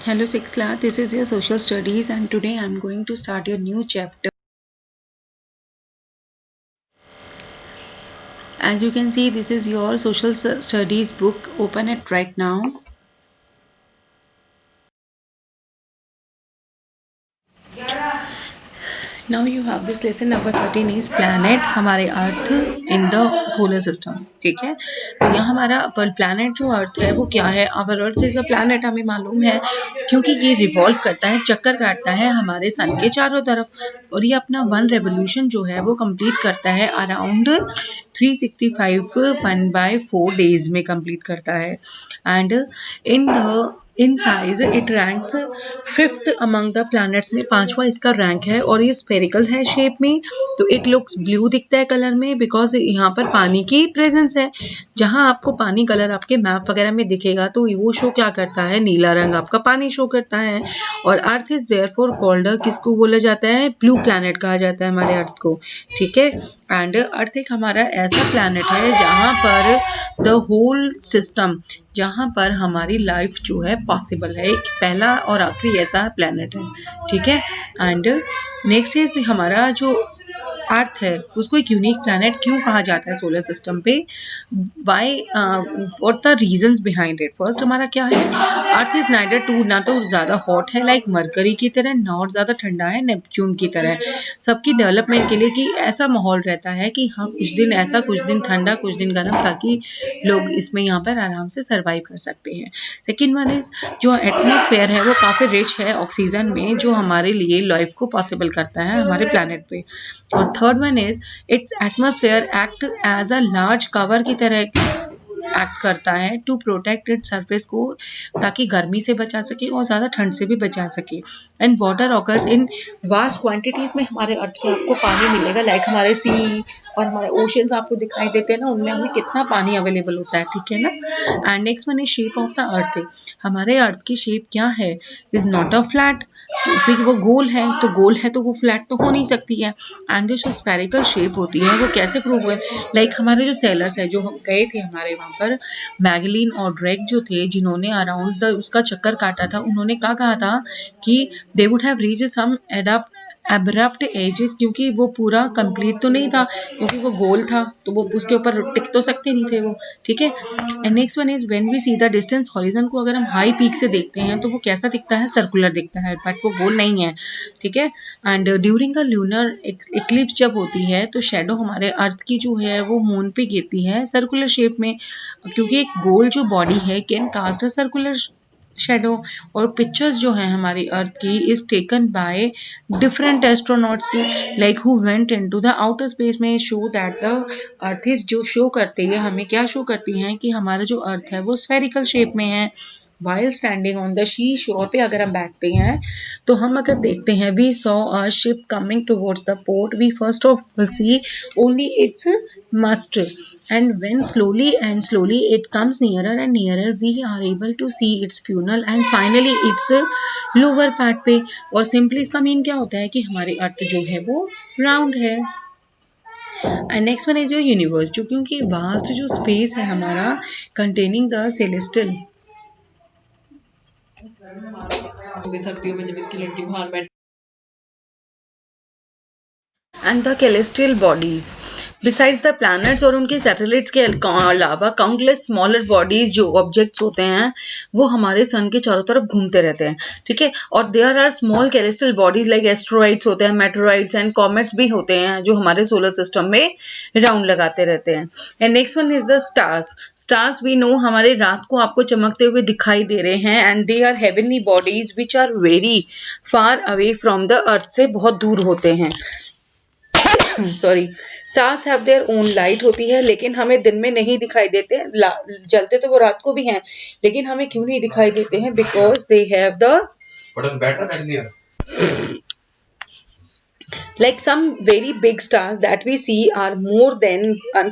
Hello 6th class, this is your social studies and today I am going to start your new chapter. As you can see, this is your social studies book. Open it right now. Now you have this lesson number 13 is planet, हमारे अर्थ in the solar system. ठीक है, तो यहाँ हमारा planet जो अर्थ है वो क्या है. Our earth is a planet, हमें मालूम है क्योंकि ये रिवॉल्व करता है, चक्कर काटता है हमारे सन के चारों तरफ, और ये अपना 1 रेवोल्यूशन जो है वो कंप्लीट करता है अराउंड 365 days में कंप्लीट करता है. And in size it ranks 5th among the planets में, 5वां इसका रैंक है, और ये स्फेरिकल है शेप में. तो इट लुक्स ब्लू दिखता है कलर में बिकॉज यहाँ पर पानी की प्रेजेंस है. जहाँ आपको पानी कलर आपके मैप वगैरह में दिखेगा तो वो शो क्या करता है, नीला रंग आपका पानी शो करता है. और अर्थ इज देयरफॉर कॉल्ड, किसको बोला जाता है, ब्लू प्लैनेट कहा जाता है हमारे अर्थ को. ठीक है, एंड अर्थ एक हमारा ऐसा प्लैनेट है जहाँ पर द होल सिस्टम, जहाँ पर हमारी लाइफ जो है पॉसिबल है, एक पहला और आखिरी ऐसा प्लैनेट है. ठीक है, एंड नेक्स्ट इज हमारा जो अर्थ है उसको एक यूनिक प्लैनेट क्यों कहा जाता है सोलर सिस्टम पे, why, what the reasons behind it. First हमारा क्या है, अर्थ इज नाइदर टू, ना तो ज़्यादा हॉट है लाइक मरकरी की तरह, ना और ज़्यादा ठंडा है नेपच्यून की तरह. सबकी डेवलपमेंट के लिए कि ऐसा माहौल रहता है कि हाँ कुछ दिन ऐसा, कुछ दिन ठंडा, कुछ दिन गर्म, ताकि लोग इसमें यहाँ पर आराम से सर्वाइव कर सकते हैं. सेकेंड वन इज जो एटमॉस्फेयर है वो काफ़ी रिच है ऑक्सीजन में, जो हमारे लिए लाइफ को पॉसिबल करता है हमारे प्लैनेट पे. और third one is its atmosphere act as a large cover की तरह एक्ट करता है टू प्रोटेक्ट इट सरफेस को, ताकि गर्मी से बचा सके और ज़्यादा ठंड से भी बचा सके. And water occurs in vast quantities में. हमारे अर्थ में आपको पानी मिलेगा, लाइक हमारे सी और हमारे ओशंस आपको दिखाई देते हैं ना, उनमें हमें कितना पानी अवेलेबल होता है. ठीक है ना. And next one is shape of the earth. हमारे अर्थ की शेप क्या है, इज नॉट अ फ्लैट, क्योंकि वो गोल है, तो गोल है तो वो फ्लैट तो हो नहीं सकती है. एंड जो स्फेरिकल शेप होती है वो कैसे प्रूव हुए, लाइक हमारे जो सेलर्स है, जो हम गए थे हमारे वहाँ पर, मैगलीन और ड्रेक जो थे, जिन्होंने अराउंड उसका चक्कर काटा था, उन्होंने क्या कहा था कि they would have reach some abrupt edge, क्योंकि वो पूरा कंप्लीट तो नहीं था, क्योंकि वो गोल था तो वो उसके ऊपर टिक तो सकते नहीं थे वो. ठीक है, and next one is when we see the distance horizon को अगर हम हाई पीक से देखते हैं तो वो कैसा दिखता है, सर्कुलर दिखता है, बट वो गोल नहीं है. ठीक है, and during a lunar Eclipse जब होती है तो शेडो हमारे अर्थ की जो है वो मून पे गिरती है सर्कुलर शेप में, क्योंकि एक गोल जो बॉडी है can cast a circular shadow. और पिक्चर्स जो है हमारी अर्थ की is taken by different astronauts की, like who went into the outer space में, show that the earth is, जो शो करते हैं हमें क्या शो करती हैं कि हमारा जो अर्थ है वो स्फेरिकल शेप में है. While standing on the she शोर पे अगर हम बैठते हैं तो हम अगर देखते हैं, we saw a ship coming towards the port, we first of all see only its mast, and when slowly it comes nearer and nearer, we are able to see its funnel and finally its lower part पे. और simply इसका mean क्या होता है कि हमारे अर्थ जो है वो राउंड है. And next one is your universe, जो क्योंकि वास्ट जो स्पेस है हमारा कंटेनिंग द सेलेस्टियल, सर्दियों में जब इसकी लड़की बाहर बैठ, and the celestial bodies besides the planets, और उनके सैटेलाइट्स के अलावा काउंटलेस स्मॉलर बॉडीज जो ऑब्जेक्ट्स होते हैं वो हमारे सन के चारों तरफ घूमते रहते हैं. ठीक है, और there are small celestial bodies like asteroids होते हैं, मेटेरॉइड्स एंड कॉमेट्स भी होते हैं जो हमारे सोलर सिस्टम में राउंड लगाते रहते हैं. And next one is the stars. Stars we know हमारे रात को आपको चमकते हुए दिखाई दे रहे हैं, and they are heavenly bodies which are very far away from the earth, से बहुत दूर होते हैं. Sorry, stars have their own light होती है, लेकिन हमें दिन में नहीं दिखाई देते. जलते तो वो रात को भी हैं, लेकिन हमें क्यों नहीं दिखाई देते हैं, because they have the like some very big stars that we see are more than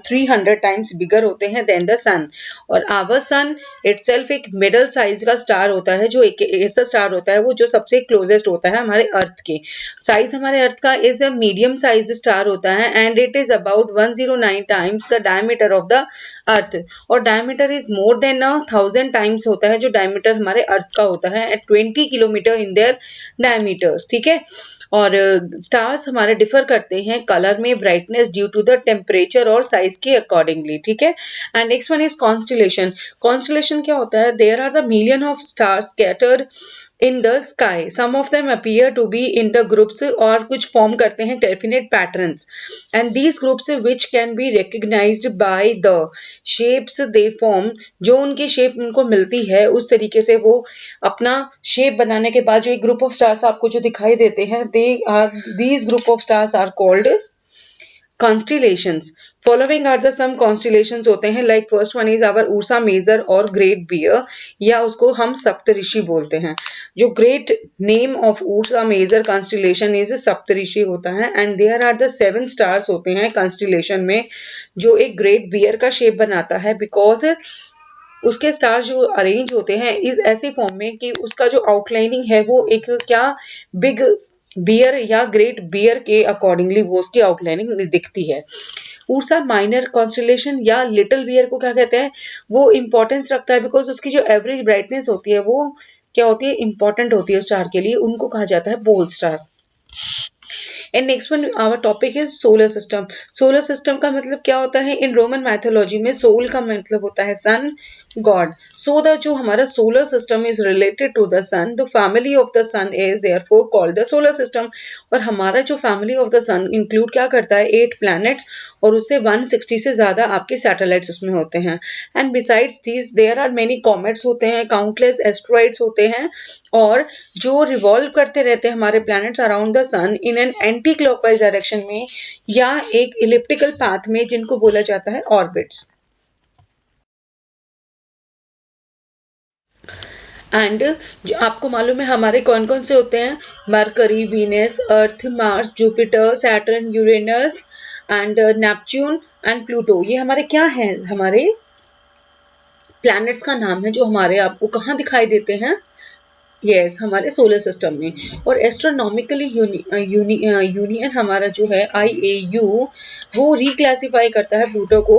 300 times bigger होते हैं than the sun, और our sun itself एक middle size का star होता है, जो एक ऐसा star होता है वो जो सबसे closest होता है हमारे अर्थ के। साइज हमारे अर्थ का is a medium sized star होता है and it is about 109 times the diameter of the earth, और diameter is more than 1000 times होता है जो diameter हमारे अर्थ का होता है at 20 kilometre in their diameters, ठीक है। और स्टार्स हमारे डिफर करते हैं कलर में, brightness due to the temperature और साइज के अकॉर्डिंगली, ठीक है। And next one is constellation. Constellation क्या होता है? There are the million of stars scattered in the sky. Some of them appear to be in the groups और कुछ form करते हैं definite patterns, and these groups which can be recognized by the shapes they form, जो उनकी shape उनको मिलती है उस तरीके से वो अपना shape बनाने के बाद जो एक group of stars आपको जो दिखाई देते हैं, these group of stars are called constellations. Following are the some constellations होते हैं, like first one is our Ursa Major और Great Bear, या उसको हम सप्तऋषि बोलते हैं। जो great name of Ursa Major constellation is सप्तऋषि होता है, and there are the 7 stars होते हैं constellation में, जो एक Great Bear का shape बनाता है, because उसके स्टार जो अरेंज होते हैं इस ऐसे फॉर्म में कि उसका जो आउटलाइनिंग है वो एक क्या बिग बियर या ग्रेट बियर के अकॉर्डिंगली वो उसकी आउटलाइनिंग दिखती है। उर्सा माइनर कॉन्स्टेलेशन या लिटिल बियर को क्या कहते हैं? वो इंपॉर्टेंस रखता है बिकॉज उसकी जो एवरेज ब्राइटनेस होती है वो क्या होती है? इंपॉर्टेंट होती है स्टार के लिए, उनको कहा जाता है बोल star. And next one hour topic is solar system. Solar system का मतलब क्या होता है? इन रोमन मैथोलॉजी में सोल का मतलब होता है सन, गॉड। सो द जो हमारा solar system is related to the sun, the family of the sun is therefore called the solar system. और हमारा जो family of the sun include क्या करता है? 8 प्लैनेट्स, और उससे 160 से ज्यादा आपके सैटेलाइट्स उसमें होते हैं। And besides this there are many comets होते हैं, काउंटलेस एस्ट्रॉइड्स होते हैं, और जो रिवॉल्व करते रहते हैं हमारे planets around the sun in an anti clockwise direction में या एक इलिप्टिकल पाथ में, जिनको बोला जाता है ऑर्बिट्स। एंड जो आपको मालूम है हमारे कौन कौन से होते हैं? Mercury, Venus, earth, Mars, Jupiter, Saturn, Uranus and Neptune and Pluto. ये हमारे क्या हैं? हमारे प्लैनेट्स का नाम है जो हमारे आपको कहाँ दिखाई देते हैं? यस, हमारे सोलर सिस्टम में। और एस्ट्रोनॉमिकली यूनियन हमारा जो है IAU, वो रिक्लासिफाई करता है प्लूटो को।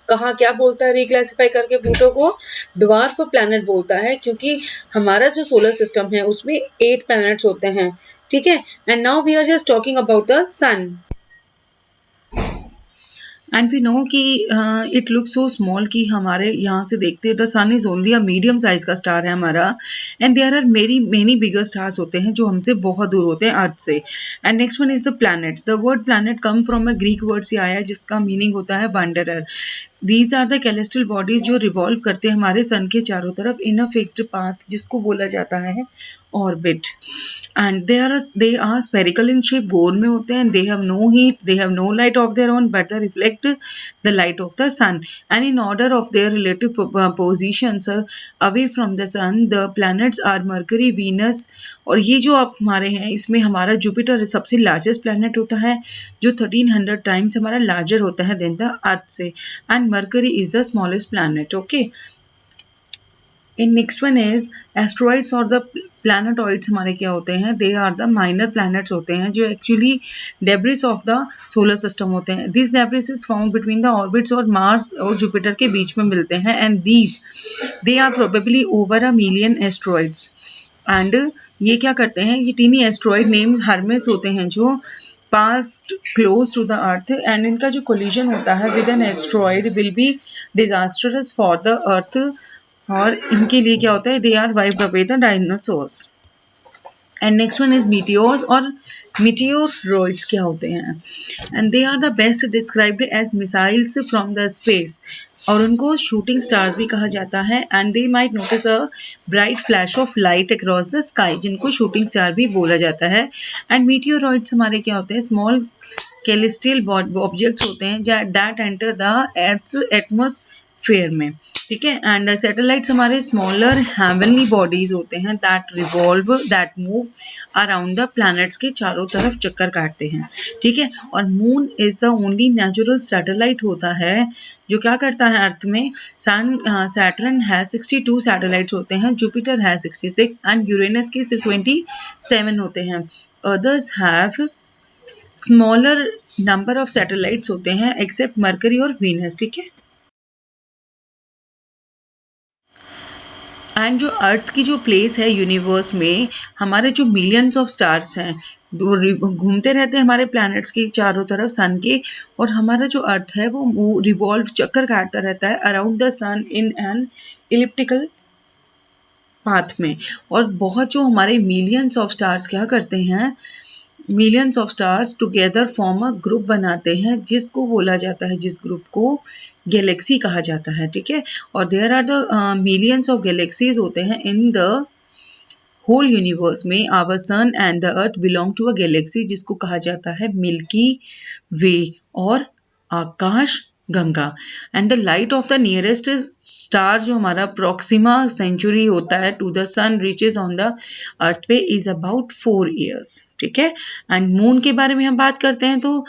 कहाँ क्या बोलता है रिक्लासिफाई करके? प्लूटो को ड्वार्फ प्लैनेट बोलता है, क्योंकि हमारा जो सोलर सिस्टम है उसमें 8 प्लैनेट्स होते हैं, ठीक है। And now we are just talking about the sun. And we know कि इट लुक सो स्मॉल कि हमारे यहाँ से देखते हैं the sun is only a medium size का स्टार है हमारा, and there are many bigger stars होते हैं जो हमसे बहुत दूर होते हैं अर्थ से। And next one is the planets. The word planet come from a Greek word से आया है जिसका मीनिंग होता है wanderer. These are the celestial bodies जो रिवॉल्व करते हैं हमारे सन के चारों तरफ इन अ फिक्स्ड पाथ, जिसको बोला जाता है orbit. And they are spherical in shape, गोल में होते हैं। they have no heat, they have no light of their own, but they reflect the light of the sun, and in order of their relative positions away from the sun, the planets are Mercury, Venus, और ये जो आप हमारे हैं इसमें हमारा Jupiter सबसे largest planet होता है जो 1300 टाइम्स हमारा लार्जर होता है देन द अर्थ से, and Mercury is the smallest planet, okay. In next one is asteroids और द प्लैनेटॉइड्स हमारे क्या होते हैं? They are the minor planets होते हैं जो actually debris of the solar system होते हैं। This debris is found between the orbits और मार्स और जुपिटर के बीच में मिलते हैं, and these they are probably over a million asteroids. And ये क्या करते हैं? ये टीनी एस्ट्रॉइड नेम हर्मेस होते हैं जो passed close to the earth, and इनका जो collision होता है with an asteroid will be disastrous for the earth, और इनके लिए क्या होता है? they are wiped away the dinosaurs। And next one is meteors, और मीटियोरॉइड्स क्या होते हैं? And they are the best described as missiles from the space, और उनको शूटिंग स्टार्स भी कहा जाता है। And they might notice a bright flash of light across the sky, जिनको शूटिंग स्टार भी बोला जाता है। एंड मीटियोरॉइड्स हमारे क्या होते हैं? स्मॉल कैलेस्टियल ऑब्जेक्ट्स होते हैं that enter the earth's atmosphere फेयर में, ठीक है। एंड सैटेलाइट्स हमारे स्मॉलर हेवनली बॉडीज होते हैं that move around the planets के चारों तरफ चक्कर काटते हैं, ठीक है। और moon is the only natural satellite होता है जो क्या करता है अर्थ में। सैटर्न है 62 सैटेलाइट्स होते हैं, जुपिटर है 66 एंड यूरेनस के 27 होते हैं। Others have smaller number of satellites होते हैं एक्सेप्ट मरकरी और वीनस, ठीक है। एंड जो अर्थ की जो प्लेस है यूनिवर्स में, हमारे जो मिलियंस ऑफ स्टार्स हैं घूमते रहते हैं हमारे प्लैनेट्स के चारों तरफ सन के, और हमारा जो अर्थ है वो रिवॉल्व चक्कर काटता रहता है around the sun in an elliptical path में। और बहुत जो हमारे मिलियंस ऑफ स्टार्स क्या करते हैं, millions of stars together form a group बनाते हैं जिसको बोला जाता है, जिस ग्रुप को गैलेक्सी कहा जाता है, ठीक है। और there are the millions of galaxies होते हैं इन द होल यूनिवर्स में। Our sun and the earth belong to a galaxy जिसको कहा जाता है मिल्की वे और आकाश गंगा। And the light of the nearest star जो हमारा प्रॉक्सिमा सेंचुरी होता है to the sun reaches on the earth पे इज अबाउट 4 years, ठीक है। एंड मून के बारे में हम बात करते हैं तो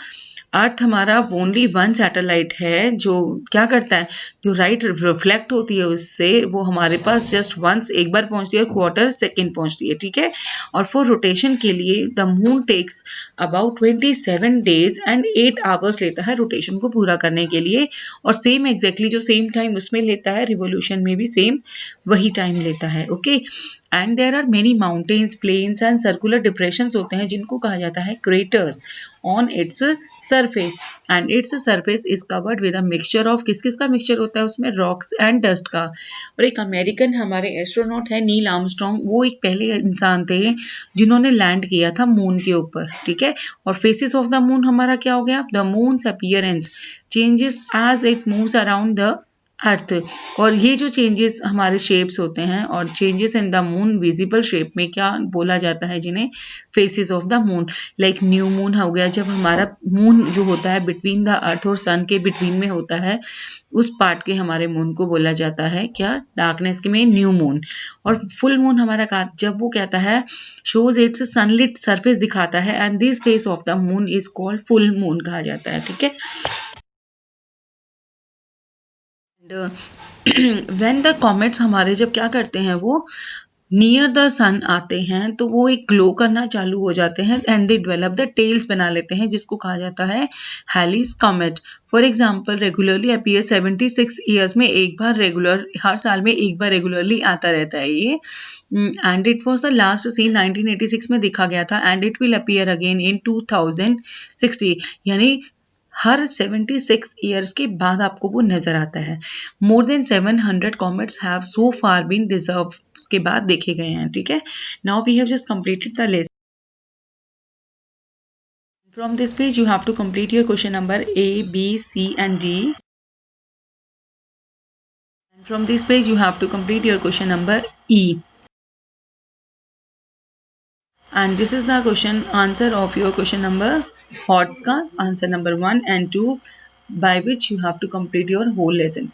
अर्थ हमारा ओनली वन सैटेलाइट है जो क्या करता है, जो राइट रिफ्लेक्ट होती है उससे वो हमारे पास जस्ट वंस एक बार पहुंचती है, क्वार्टर सेकेंड पहुंचती है, ठीक है। और फॉर रोटेशन के लिए the moon takes about 27 days and 8 hours लेता है रोटेशन को पूरा करने के लिए। और सेम एग्जैक्टली जो सेम टाइम उसमें लेता है रिवोल्यूशन में भी सेम वही टाइम लेता है, okay. And there are many mountains, plains and circular depressions होते हैं जिनको कहा जाता है craters on its surface. And its surface is covered with a mixture of, किस किस का मिक्सचर होता है उसमें, रॉक्स एंड डस्ट का। और एक अमेरिकन हमारे एस्ट्रोनॉट है नील आर्मस्ट्रॉन्ग, वो एक पहले इंसान थे जिन्होंने लैंड किया था मून के ऊपर, ठीक है। और फेसेस ऑफ द मून हमारा क्या हो गया, the moon's appearance changes as it moves around the earth. और ये जो चेंजेस हमारे शेप्स होते हैं और changes in the moon visible shape में क्या बोला जाता है, जिन्हें phases of the moon. Like new moon हो गया, जब हमारा मून जो होता है बिटवीन द अर्थ और सन के बिटवीन में होता है, उस पार्ट के हमारे मून को बोला जाता है क्या, डार्कनेस के में न्यू मून। और फुल मून हमारा जब वो कहता है शोज इट्स सनलिट सरफेस दिखाता है and this face of the moon is called full moon कहा जाता है, ठीक है। व्हेन द कॉमेट्स हमारे जब क्या करते हैं वो नियर द सन आते हैं तो वो एक ग्लो करना चालू हो जाते हैं and they develop the tails बना लेते हैं जिसको कहा जाता है Halley's comet. For example regularly appear 76 years में एक बार, रेगुलर हर साल में एक बार रेगुलरली आता रहता है ये। And it was the last seen 1986 में देखा गया था and it will appear again in 2060, यानी हर 76 ईयर्स के बाद आपको वो नजर आता है। More than 700 comets have so far been deserve के बाद देखे गए हैं, ठीक है। Now we have just completed the lesson. From this page you have to complete your question number A, B, C and D. And from this page you have to complete your question number E. And this is the question answer of your question number HOTS का answer number 1 and 2 by which you have to complete your whole lesson.